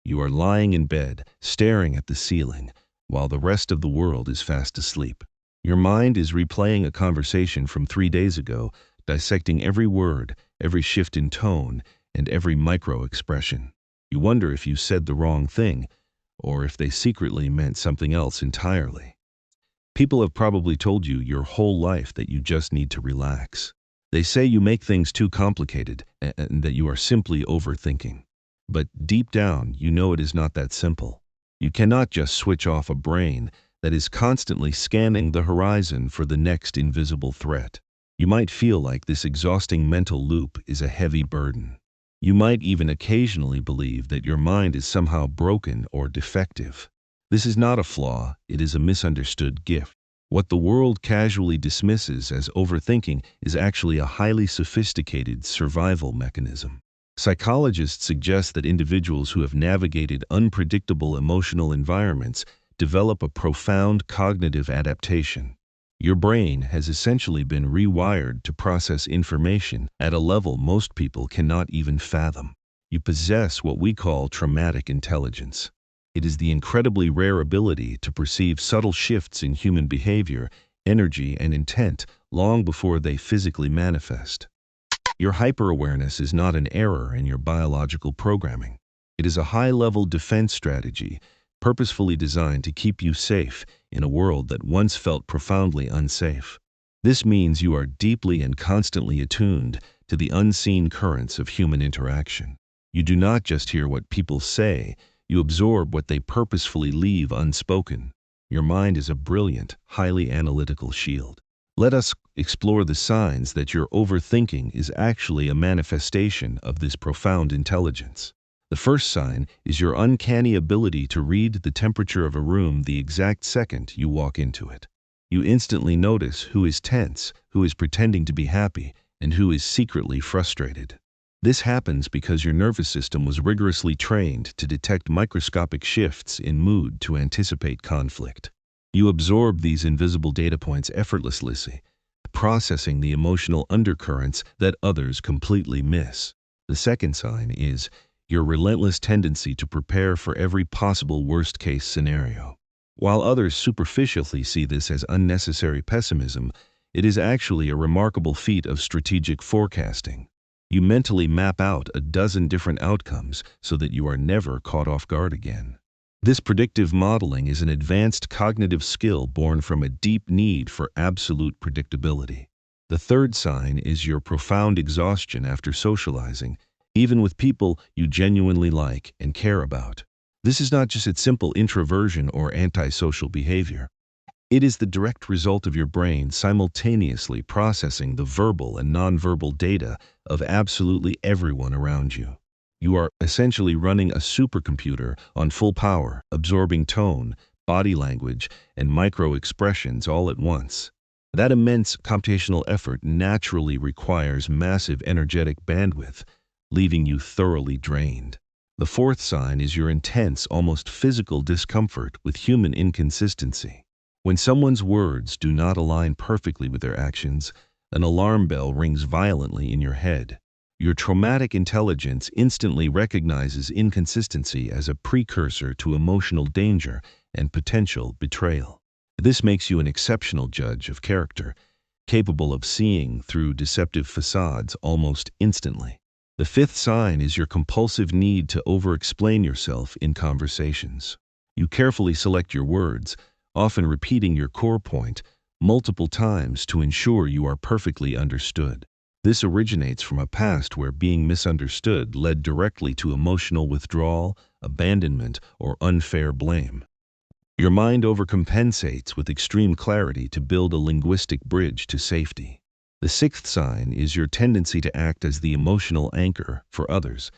You are lying in bed, staring at the ceiling, while the rest of the world is fast asleep. Your mind is replaying a conversation from 3 days ago, dissecting every word, every shift in tone, and every micro-expression. You wonder if you said the wrong thing, or if they secretly meant something else entirely. People have probably told you your whole life that you just need to relax. They say you make things too complicated and that you are simply overthinking. But deep down, you know it is not that simple. You cannot just switch off a brain that is constantly scanning the horizon for the next invisible threat. You might feel like this exhausting mental loop is a heavy burden. You might even occasionally believe that your mind is somehow broken or defective. This is not a flaw, it is a misunderstood gift. What the world casually dismisses as overthinking is actually a highly sophisticated survival mechanism. Psychologists suggest that individuals who have navigated unpredictable emotional environments develop a profound cognitive adaptation. Your brain has essentially been rewired to process information at a level most people cannot even fathom. You possess what we call traumatic intelligence. It is the incredibly rare ability to perceive subtle shifts in human behavior, energy, and intent long before they physically manifest. Your hyper-awareness is not an error in your biological programming. It is a high-level defense strategy, purposefully designed to keep you safe in a world that once felt profoundly unsafe. This means you are deeply and constantly attuned to the unseen currents of human interaction. You do not just hear what people say, you absorb what they purposefully leave unspoken. Your mind is a brilliant, highly analytical shield. Let us explore the signs that your overthinking is actually a manifestation of this profound intelligence. The first sign is your uncanny ability to read the temperature of a room the exact second you walk into it. You instantly notice who is tense, who is pretending to be happy, and who is secretly frustrated. This happens because your nervous system was rigorously trained to detect microscopic shifts in mood to anticipate conflict. You absorb these invisible data points effortlessly, processing the emotional undercurrents that others completely miss. The second sign is your relentless tendency to prepare for every possible worst-case scenario. While others superficially see this as unnecessary pessimism, it is actually a remarkable feat of strategic forecasting. You mentally map out a dozen different outcomes so that you are never caught off guard again. This predictive modeling is an advanced cognitive skill born from a deep need for absolute predictability. The third sign is your profound exhaustion after socializing, even with people you genuinely like and care about. This is not just its simple introversion or antisocial behavior. It is the direct result of your brain simultaneously processing the verbal and nonverbal data of absolutely everyone around you. You are essentially running a supercomputer on full power, absorbing tone, body language, and micro-expressions all at once. That immense computational effort naturally requires massive energetic bandwidth, leaving you thoroughly drained. The fourth sign is your intense, almost physical discomfort with human inconsistency. When someone's words do not align perfectly with their actions, an alarm bell rings violently in your head. Your traumatic intelligence instantly recognizes inconsistency as a precursor to emotional danger and potential betrayal. This makes you an exceptional judge of character, capable of seeing through deceptive facades almost instantly. The fifth sign is your compulsive need to over-explain yourself in conversations. You carefully select your words, often repeating your core point multiple times to ensure you are perfectly understood. This originates from a past where being misunderstood led directly to emotional withdrawal, abandonment, or unfair blame. Your mind overcompensates with extreme clarity to build a linguistic bridge to safety. The sixth sign is your tendency to act as the emotional anchor for others,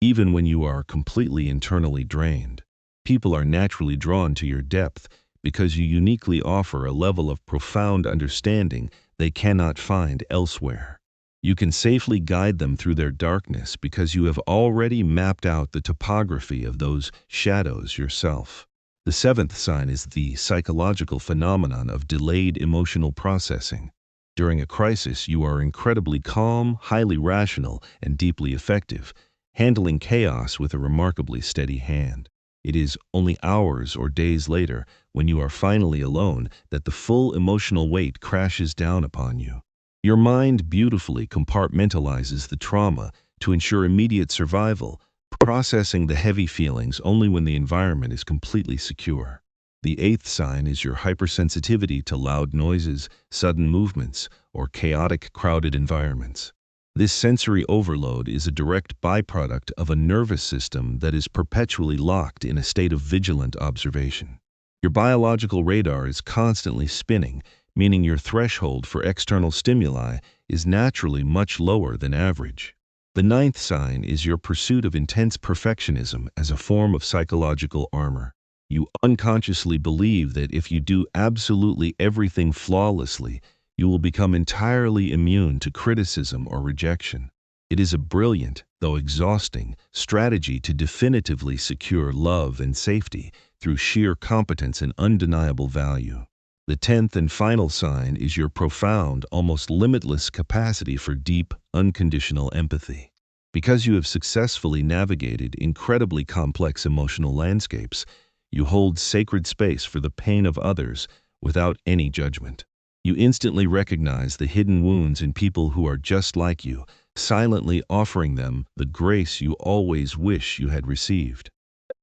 even when you are completely internally drained. People are naturally drawn to your depth because you uniquely offer a level of profound understanding they cannot find elsewhere. You can safely guide them through their darkness because you have already mapped out the topography of those shadows yourself. The seventh sign is the psychological phenomenon of delayed emotional processing. During a crisis, you are incredibly calm, highly rational, and deeply effective, handling chaos with a remarkably steady hand. It is only hours or days later, when you are finally alone, that the full emotional weight crashes down upon you. Your mind beautifully compartmentalizes the trauma to ensure immediate survival, processing the heavy feelings only when the environment is completely secure. The eighth sign is your hypersensitivity to loud noises, sudden movements, or chaotic, crowded environments. This sensory overload is a direct byproduct of a nervous system that is perpetually locked in a state of vigilant observation. Your biological radar is constantly spinning, meaning your threshold for external stimuli is naturally much lower than average. The ninth sign is your pursuit of intense perfectionism as a form of psychological armor. You unconsciously believe that if you do absolutely everything flawlessly, you will become entirely immune to criticism or rejection. It is a brilliant, though exhausting, strategy to definitively secure love and safety through sheer competence and undeniable value. The tenth and final sign is your profound, almost limitless capacity for deep, unconditional empathy. Because you have successfully navigated incredibly complex emotional landscapes, you hold sacred space for the pain of others without any judgment. You instantly recognize the hidden wounds in people who are just like you, silently offering them the grace you always wish you had received.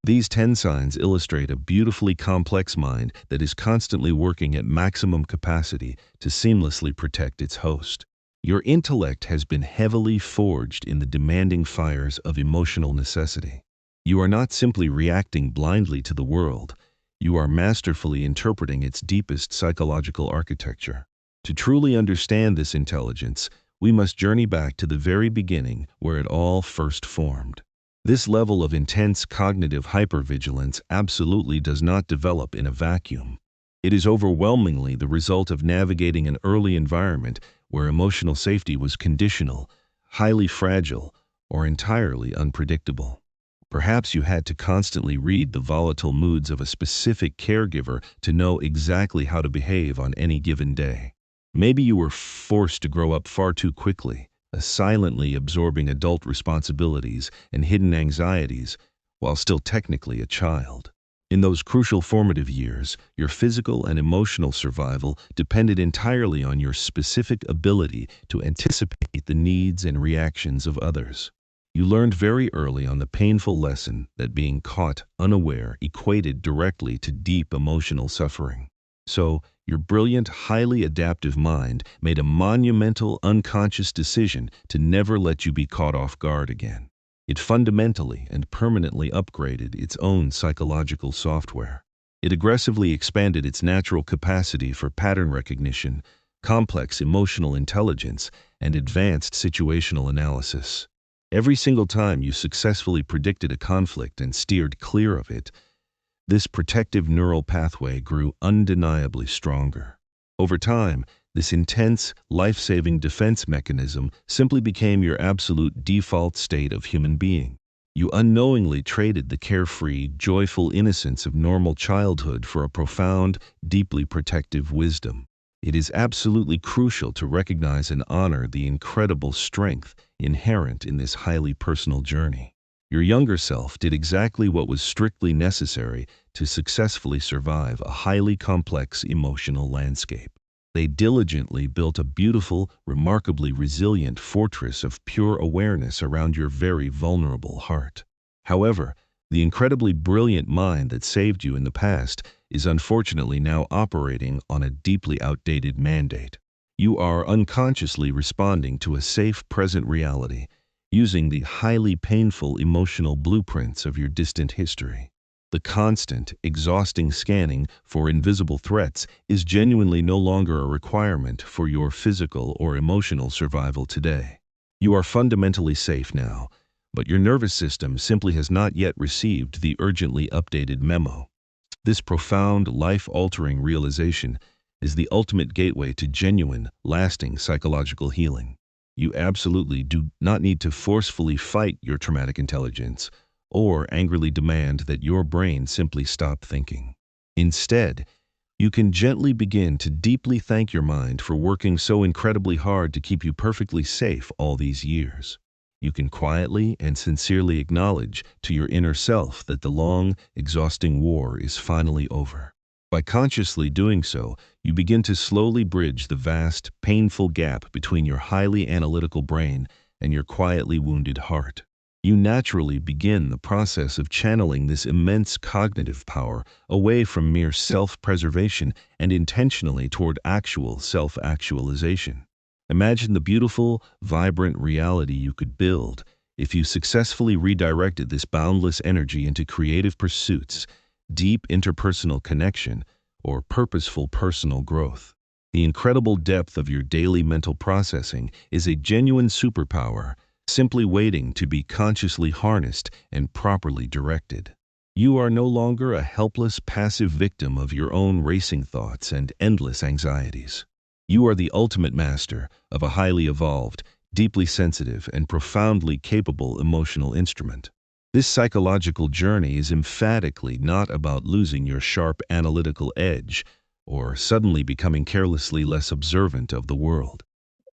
These 10 signs illustrate a beautifully complex mind that is constantly working at maximum capacity to seamlessly protect its host. Your intellect has been heavily forged in the demanding fires of emotional necessity. You are not simply reacting blindly to the world. You are masterfully interpreting its deepest psychological architecture. To truly understand this intelligence, we must journey back to the very beginning where it all first formed. This level of intense cognitive hypervigilance absolutely does not develop in a vacuum. It is overwhelmingly the result of navigating an early environment where emotional safety was conditional, highly fragile, or entirely unpredictable. Perhaps you had to constantly read the volatile moods of a specific caregiver to know exactly how to behave on any given day. Maybe you were forced to grow up far too quickly, silently absorbing adult responsibilities and hidden anxieties while still technically a child. In those crucial formative years, your physical and emotional survival depended entirely on your specific ability to anticipate the needs and reactions of others. You learned very early on the painful lesson that being caught unaware equated directly to deep emotional suffering. So, your brilliant, highly adaptive mind made a monumental, unconscious decision to never let you be caught off guard again. It fundamentally and permanently upgraded its own psychological software. It aggressively expanded its natural capacity for pattern recognition, complex emotional intelligence, and advanced situational analysis. Every single time you successfully predicted a conflict and steered clear of it, this protective neural pathway grew undeniably stronger. Over time, this intense, life-saving defense mechanism simply became your absolute default state of human being. You unknowingly traded the carefree, joyful innocence of normal childhood for a profound, deeply protective wisdom. It is absolutely crucial to recognize and honor the incredible strength inherent in this highly personal journey. Your younger self did exactly what was strictly necessary to successfully survive a highly complex emotional landscape. They diligently built a beautiful, remarkably resilient fortress of pure awareness around your very vulnerable heart. However, the incredibly brilliant mind that saved you in the past is unfortunately now operating on a deeply outdated mandate. You are unconsciously responding to a safe present reality, using the highly painful emotional blueprints of your distant history. The constant, exhausting scanning for invisible threats is genuinely no longer a requirement for your physical or emotional survival today. You are fundamentally safe now, but your nervous system simply has not yet received the urgently updated memo. This profound, life-altering realization is the ultimate gateway to genuine, lasting psychological healing. You absolutely do not need to forcefully fight your traumatic intelligence or angrily demand that your brain simply stop thinking. Instead, you can gently begin to deeply thank your mind for working so incredibly hard to keep you perfectly safe all these years. You can quietly and sincerely acknowledge to your inner self that the long, exhausting war is finally over. By consciously doing so, you begin to slowly bridge the vast, painful gap between your highly analytical brain and your quietly wounded heart. You naturally begin the process of channeling this immense cognitive power away from mere self-preservation and intentionally toward actual self-actualization. Imagine the beautiful, vibrant reality you could build if you successfully redirected this boundless energy into creative pursuits, deep interpersonal connection, or purposeful personal growth. The incredible depth of your daily mental processing is a genuine superpower, simply waiting to be consciously harnessed and properly directed. You are no longer a helpless, passive victim of your own racing thoughts and endless anxieties. You are the ultimate master of a highly evolved, deeply sensitive, and profoundly capable emotional instrument. This psychological journey is emphatically not about losing your sharp analytical edge or suddenly becoming carelessly less observant of the world.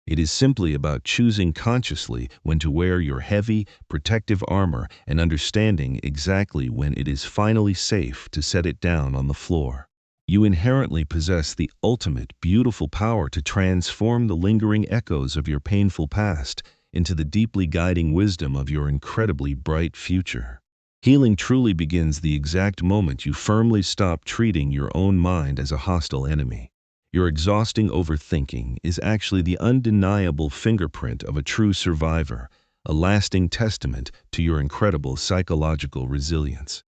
It is simply about choosing consciously when to wear your heavy, protective armor and understanding exactly when it is finally safe to set it down on the floor. You inherently possess the ultimate, beautiful power to transform the lingering echoes of your painful past into the deeply guiding wisdom of your incredibly bright future. Healing truly begins the exact moment you firmly stop treating your own mind as a hostile enemy. Your exhausting overthinking is actually the undeniable fingerprint of a true survivor, a lasting testament to your incredible psychological resilience.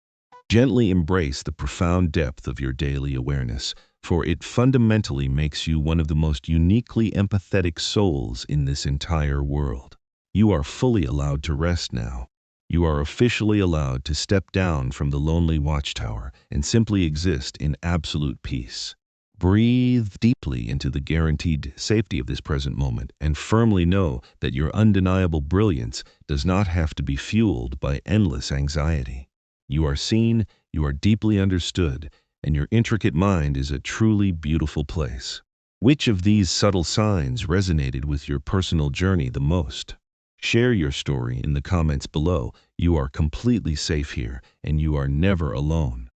Gently embrace the profound depth of your daily awareness, for it fundamentally makes you one of the most uniquely empathetic souls in this entire world. You are fully allowed to rest now. You are officially allowed to step down from the lonely watchtower and simply exist in absolute peace. Breathe deeply into the guaranteed safety of this present moment and firmly know that your undeniable brilliance does not have to be fueled by endless anxiety. You are seen, you are deeply understood, and your intricate mind is a truly beautiful place. Which of these subtle signs resonated with your personal journey the most? Share your story in the comments below. You are completely safe here, and you are never alone.